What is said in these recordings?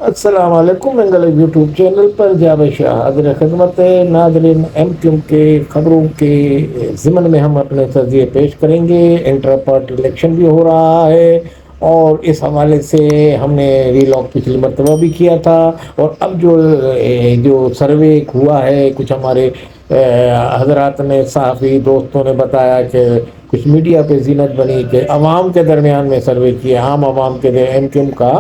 السلام علیکم منگل یوٹیوب چینل پر جاوید شاہ حاضر خدمت ہے ناظرین ایم کیو کے خبروں کے ضمن میں ہم اپنے تجزیے پیش کریں گے۔ انٹر پارٹی الیکشن بھی ہو رہا ہے اور اس حوالے سے ہم نے ریلاگ پچھلی مرتبہ بھی کیا تھا، اور اب جو سروے ہوا ہے کچھ ہمارے حضرات نے صحافی دوستوں نے بتایا کہ کچھ میڈیا پہ زینت بنی کہ عوام کے درمیان میں سروے کیے، عام عوام کے ایم کیو کا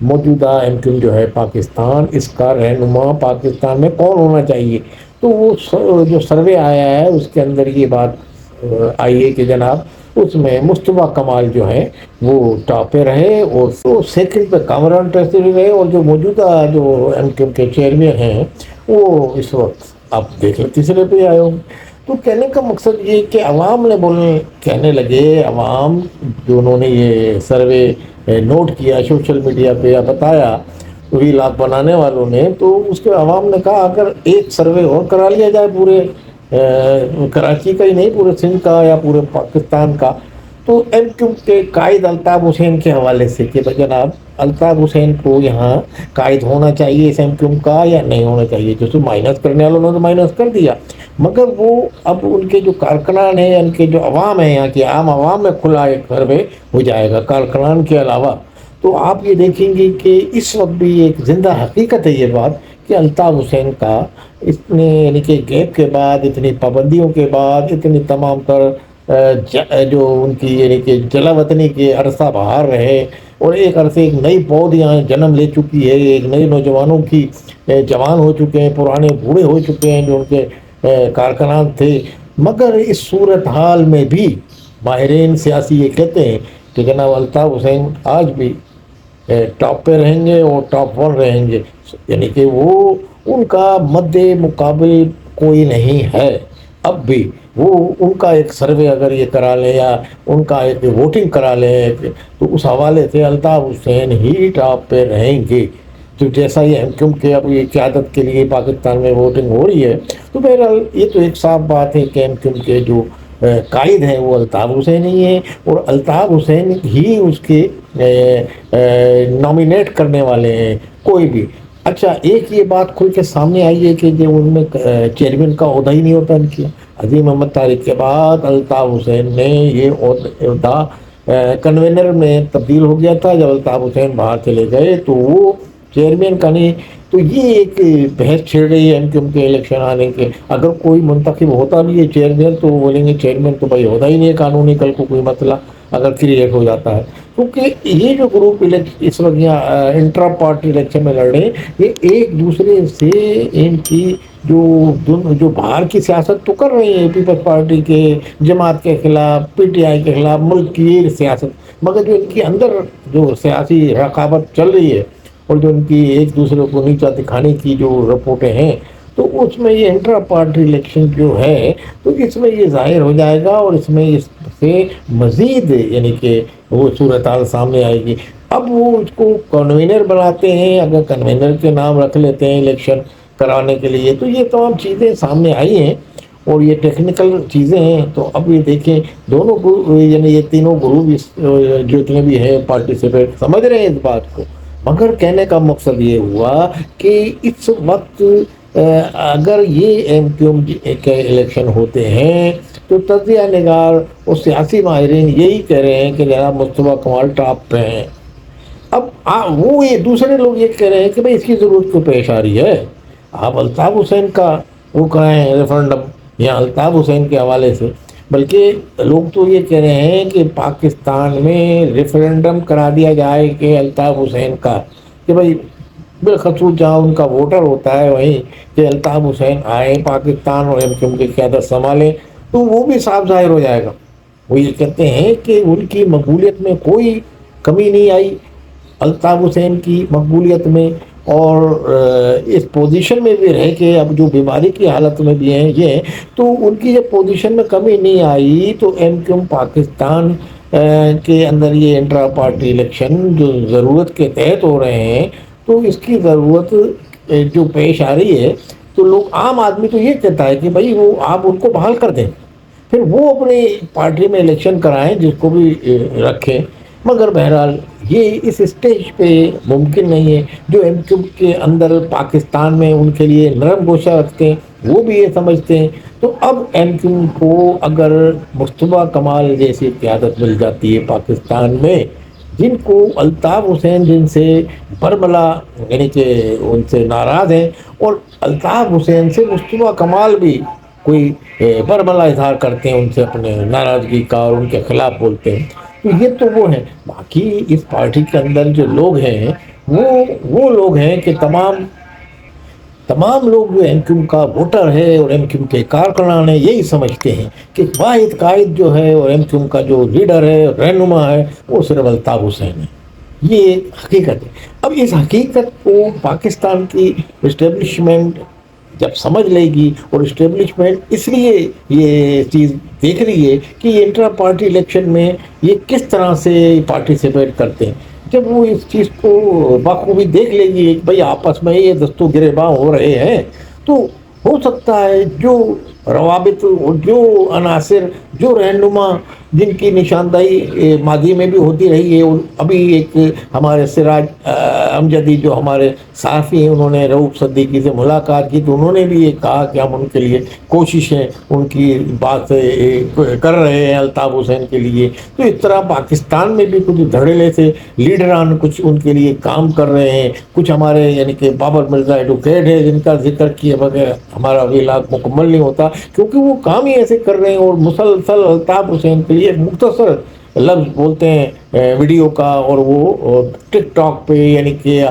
موجودہ ایم کیو جو ہے پاکستان، اس کا رہنما پاکستان میں کون ہونا چاہیے۔ تو وہ جو سروے آیا ہے اس کے اندر یہ بات آئی ہے کہ جناب اس میں مصطفیٰ کمال جو ہے وہ ٹاپ پہ رہے، اور سیکنڈ پہ کامران ٹیسری رہے، اور جو موجودہ جو ایم کیو کے چیئرمین ہیں وہ اس وقت آپ دیکھ لیں تیسرے پہ آئے ہوں۔ تو کہنے کا مقصد یہ کہ عوام نے کہنے لگے، عوام جو انہوں نے یہ سروے نوٹ کیا سوشل میڈیا پہ یا بتایا ویلاگ بنانے والوں نے، تو اس کے عوام نے کہا اگر ایک سروے اور کرا لیا جائے پورے کراچی کا ہی نہیں، پورے سندھ کا یا پورے پاکستان کا، تو ایم کیو کے قائد الطاف حسین کے حوالے سے کہ جناب الطاف حسین کو یہاں قائد ہونا چاہیے اس ایم کیو کا یا نہیں ہونا چاہیے۔ جو سو مائنس کرنے والوں نے تو مائنس کر دیا، مگر وہ اب ان کے جو کارکنان ہیں، ان کے جو عوام ہیں، یہاں کی عام عوام میں کھلا ایک سروے ہو جائے گا کارکنان کے علاوہ۔ تو آپ یہ دیکھیں گے کہ اس وقت بھی ایک زندہ حقیقت ہے یہ بات کہ الطاف حسین کا اتنے یعنی کہ گیپ کے بعد، اتنی پابندیوں کے بعد، اتنی تمام تر جو ان کی یعنی کہ جلا وطنی کے عرصہ باہر رہے، اور ایک عرصے ایک نئی پود یہاں جنم لے چکی ہے، ایک نئے نوجوانوں کی جوان ہو چکے ہیں، پرانے بوڑھے ہو چکے ہیں جو ان کے کارکنان تھے، مگر اس صورتحال میں بھی ماہرین سیاسی یہ کہتے ہیں کہ جناب الطاف حسین آج بھی ٹاپ پہ رہیں گے اور ٹاپ ون رہیں گے، یعنی کہ وہ ان کا مد مقابل کوئی نہیں ہے اب بھی۔ وہ ان کا ایک سروے اگر یہ کرا لیں یا ان کا ایک ووٹنگ کرا لیں تو اس حوالے سے الطاف حسین ہی ٹاپ پہ رہیں گے۔ تو جیسا یہ ایم کیو کے اب یہ قیادت کے لیے پاکستان میں ووٹنگ ہو رہی ہے، تو بہرحال یہ تو ایک صاف بات ہے کہ ایم کیو کے جو قائد ہیں وہ الطاف حسین ہی ہیں، اور الطاف حسین ہی اس کے نامینیٹ کرنے والے ہیں کوئی بھی۔ اچھا ایک یہ بات کھل کے سامنے آئی ہے کہ جو ان میں چیئرمین کا عہدہ ہی نہیں ہوتا ان کی، عظیم محمد طارق کے بعد الطاف حسین نے یہ عہدہ کنوینر میں تبدیل ہو گیا تھا، جب الطاف حسین باہر چلے گئے تو وہ چیئرمین کا نہیں۔ تو یہ ایک بحث چھڑ رہی ہے ایم کیو کے الیکشن آنے کے، اگر کوئی منتخب ہوتا بھی ہے چیئرمین تو وہ بولیں گے چیئرمین تو بھائی ہوتا ہی نہیں ہے قانونی، کل کو کوئی مسئلہ اگر کریٹ ہو جاتا ہے، کیونکہ یہ جو گروپ اس وقت یہاں انٹرا پارٹی الیکشن میں لڑ رہے ہیں، یہ ایک دوسرے سے ان کی جو باہر کی سیاست تو کر رہے ہیں پیپلز پارٹی کے، جماعت کے خلاف، پی ٹی آئی کے خلاف، ملک کی سیاست، مگر جو ان کے اندر جو سیاسی رقابت چل رہی ہے اور جو ان کی ایک دوسرے کو نیچا دکھانے کی جو رپورٹیں ہیں، تو اس میں یہ انٹرا پارٹی الیکشن جو ہے تو اس میں یہ ظاہر ہو جائے گا، اور اس میں اس سے مزید یعنی کہ وہ صورتحال سامنے آئے گی۔ اب وہ اس کو کنوینر بناتے ہیں، اگر کنوینر کے نام رکھ لیتے ہیں الیکشن کرانے کے لیے، تو یہ تمام چیزیں سامنے آئی ہیں اور یہ ٹیکنیکل چیزیں ہیں۔ تو اب یہ دیکھیں دونوں یعنی یہ تینوں گروپ جتنے بھی ہیں پارٹیسپیٹ سمجھ رہے ہیں اس بات کو، مگر کہنے کا مقصد یہ ہوا کہ اس وقت اگر یہ ایم کیو کے الیکشن ہوتے ہیں تو تجزیہ نگار اور سیاسی ماہرین یہی کہہ رہے ہیں کہ جناب مصطفیٰ کمال ٹاپ پہ ہیں۔ اب وہ یہ دوسرے لوگ یہ کہہ رہے ہیں کہ بھئی اس کی ضرورت کیوں پیش آ رہی ہے، آپ الطاف حسین کا وہ کرائیں ریفرنڈم یا الطاف حسین کے حوالے سے، بلکہ لوگ تو یہ کہہ رہے ہیں کہ پاکستان میں ریفرنڈم کرا دیا جائے کہ الطاف حسین کا، کہ بھئی بالخصوص جہاں ان کا ووٹر ہوتا ہے وہیں کہ الطاف حسین آئیں پاکستان اور ایم کیو کی قیادت سنبھالیں، تو وہ بھی صاف ظاہر ہو جائے گا۔ وہ یہ کہتے ہیں کہ ان کی مقبولیت میں کوئی کمی نہیں آئی، الطاف حسین کی مقبولیت میں، اور اس پوزیشن میں بھی رہ کے اب جو بیماری کی حالت میں بھی ہیں یہ، تو ان کی جب پوزیشن میں کمی نہیں آئی تو ایم کیو پاکستان کے اندر یہ انٹرا پارٹی الیکشن جو ضرورت کے تحت ہو رہے ہیں، تو اس کی ضرورت جو پیش آ رہی ہے، تو لوگ عام آدمی تو یہ کہتا ہے کہ بھائی وہ آپ ان کو بحال کر دیں، پھر وہ اپنی پارٹی میں الیکشن کرائیں جس کو بھی رکھیں، مگر بہرحال یہ اس اسٹیج پہ ممکن نہیں ہے. جو ایم کیو کے اندر پاکستان میں ان کے لیے نرم گوشہ رکھتے ہیں وہ بھی یہ سمجھتے ہیں. تو اب ایم کیو کو اگر مصطفیٰ کمال جیسی قیادت مل جاتی ہے پاکستان میں، جن کو الطاف حسین جن سے برملا یعنی کہ ان سے ناراض ہیں، اور الطاف حسین سے مصطفیٰ کمال بھی کوئی برملا اظہار کرتے ہیں ان سے اپنے ناراضگی کا اور ان کے خلاف بولتے ہیں، تو یہ تو وہ ہیں. باقی اس پارٹی کے اندر جو لوگ ہیں وہ لوگ ہیں کہ تمام لوگ جو ایم کیو کا ووٹر ہے اور ایم کیو کے کارکنان ہیں یہی سمجھتے ہیں کہ واحد قائد جو ہے اور ایم کیو کا جو لیڈر ہے رہنما ہے وہ صرف الطاف حسین ہے. یہ ایک حقیقت ہے. اب اس حقیقت کو پاکستان کی اسٹیبلشمنٹ جب سمجھ لے گی، اور اسٹیبلشمنٹ اس لیے یہ چیز دیکھ رہی ہے کہ یہ انٹرا پارٹی الیکشن میں یہ کس طرح سے پارٹیسپیٹ کرتے ہیں، جب وہ اس چیز کو بخوبی دیکھ لے گی کہ بھئی آپس میں یہ دست و گریباں ہو رہے ہیں، تو ہو سکتا ہے جو روابط اور جو عناصر جو رہنما جن کی نشاندہی ماضی میں بھی ہوتی رہی ہے، ابھی ایک ہمارے سراج امجدی جو ہمارے صحافی ہیں انہوں نے رؤوف صدیقی سے ملاقات کی تو انہوں نے بھی یہ کہا کہ ہم ان کے لیے کوششیں ان کی بات کر رہے ہیں الطاف حسین کے لیے. تو اس طرح پاکستان میں بھی کچھ دھڑلے سے لیڈران کچھ ان کے لیے کام کر رہے ہیں. کچھ ہمارے یعنی کہ بابر مرزا ایڈوکیٹ ہے جن کا ذکر کیے بغیر ہمارا ویلاگ مکمل نہیں ہوتا، کیونکہ وہ کام ہی ایسے کر رہے ہیں. اور مسلسل الطاف حسین کے لیے ایک مختصر لفظ بولتے ہیں ویڈیو کا، اور وہ ٹک ٹاک پہ یعنی کہ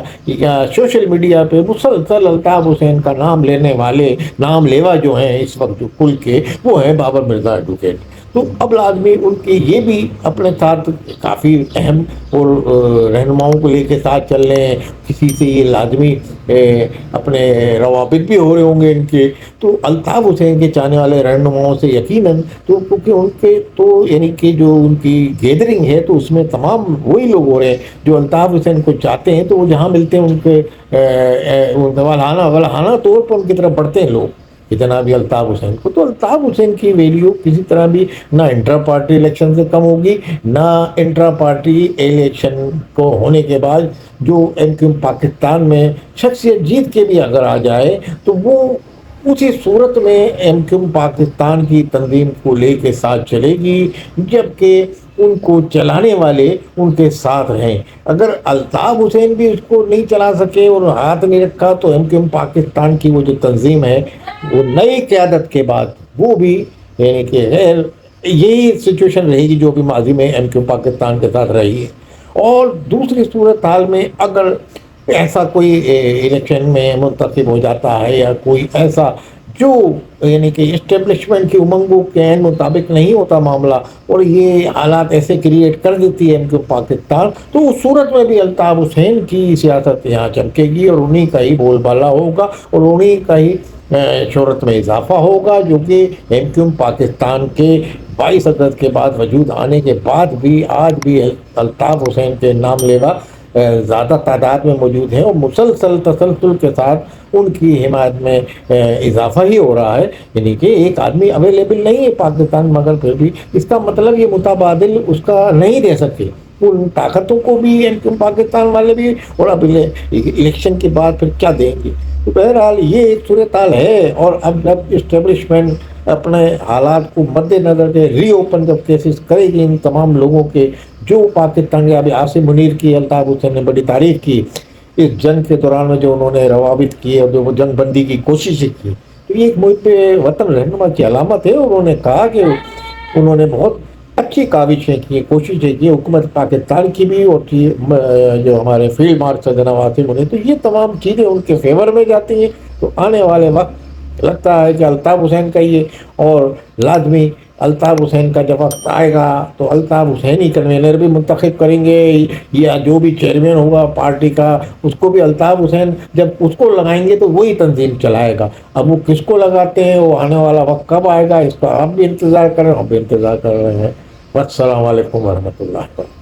سوشل میڈیا پہ مسلسل الطاف حسین کا نام لینے والے نام لیوا جو ہیں اس وقت جو کل کے وہ ہیں بابر مرزا ایڈوکیٹ. تو اب لازمی ان کے یہ بھی اپنے ساتھ کافی اہم اور رہنماؤں کو لے کے ساتھ چل رہے ہیں. کسی سے یہ لازمی اپنے روابط بھی ہو رہے ہوں گے ان کے. تو الطاف حسین کے چاہنے والے رہنماؤں سے یقیناً تو کیونکہ ان کے تو یعنی کہ جو ان کی گیدرنگ ہے تو اس میں تمام وہی لوگ ہو رہے ہیں جو الطاف حسین کو چاہتے ہیں، تو وہ جہاں ملتے ہیں ان کے ولہانہ طور پر ان کی طرف بڑھتے ہیں لوگ کہ جناب الطاف حسین کو. تو الطاف حسین کی ویلیو کسی طرح بھی نہ انٹرا پارٹی الیکشن سے کم ہوگی، نہ انٹرا پارٹی الیکشن کو ہونے کے بعد جو ایم کیو پاکستان میں شخصیت جیت کے بھی اگر آ جائے تو وہ اسی صورت میں ایم کیو پاکستان کی تنظیم کو لے کے ساتھ چلے گی جبکہ ان کو چلانے والے ان کے ساتھ ہیں. اگر الطاف حسین بھی اس کو نہیں چلا سکے اور ہاتھ نہیں رکھا تو ایم کیو پاکستان کی وہ جو تنظیم ہے وہ نئی قیادت کے بعد وہ بھی یعنی کہ یہی سچویشن رہے گی جو بھی ماضی میں ایم کیو پاکستان کے ساتھ رہی ہے. اور دوسری صورتحال میں اگر ایسا کوئی الیکشن میں منتخب ہو جاتا ہے یا کوئی ایسا جو یعنی کہ اسٹیبلشمنٹ کی امنگوں کے عین مطابق نہیں ہوتا معاملہ اور یہ حالات ایسے کریٹ کر دیتی ہے ایم کیو پاکستان، تو اس صورت میں بھی الطاف حسین کی سیاست یہاں چمکے گی اور انہی کا ہی بول بالا ہوگا اور انہی کا ہی شہرت میں اضافہ ہوگا، جو کہ ایم کیو پاکستان کے 22 اگست کے بعد وجود آنے کے بعد بھی آج بھی الطاف حسین کے نام لیوا زیادہ تعداد میں موجود ہیں اور مسلسل تسلسل کے ساتھ ان کی حمایت میں اضافہ ہی ہو رہا ہے. یعنی کہ ایک آدمی اویلیبل نہیں ہے پاکستان، مگر پھر بھی اس کا مطلب یہ متبادل اس کا نہیں دے سکے. ان طاقتوں کو بھی ایم کیو پاکستان والے بھی اور اب الیکشن کے بعد پھر کیا دیں گے. تو بہرحال یہ ایک صورتحال ہے. اور اب جب اسٹیبلشمنٹ اپنے حالات کو مد نظر کے ری اوپن جب کیسز کرے گی ان تمام لوگوں کے جو پاکستان ابھی عاصم منیر کی الطاف حسین نے بڑی تعریف کی اس جنگ کے دوران میں جو انہوں نے روابط کیے اور جو وہ جنگ بندی کی کوششیں کی، تو یہ ایک محب وطن رہنما کی علامت ہے. انہوں نے کہا کہ انہوں نے بہت اچھی کاوشیں کی، کوششیں کی حکومت پاکستان کی بھی اور جو ہمارے فیلڈ مارشل جناب عاصم منیر، تو یہ تمام چیزیں ان کے فیور میں جاتی ہیں. تو آنے والے وقت لگتا ہے کہ الطاف حسین کا یہ اور لازمی الطاف حسین کا جب وقت آئے گا تو الطاف حسین ہی کنوینر بھی منتخب کریں گے یا جو بھی چیئرمین ہوگا پارٹی کا اس کو بھی الطاف حسین جب اس کو لگائیں گے تو وہی تنظیم چلائے گا. اب وہ کس کو لگاتے ہیں وہ آنے والا وقت کب آئے گا اس کا آپ بھی انتظار کریں، ہم بھی انتظار کر رہے ہیں. السلام علیکم ورحمۃ اللہ وبرکاتہ.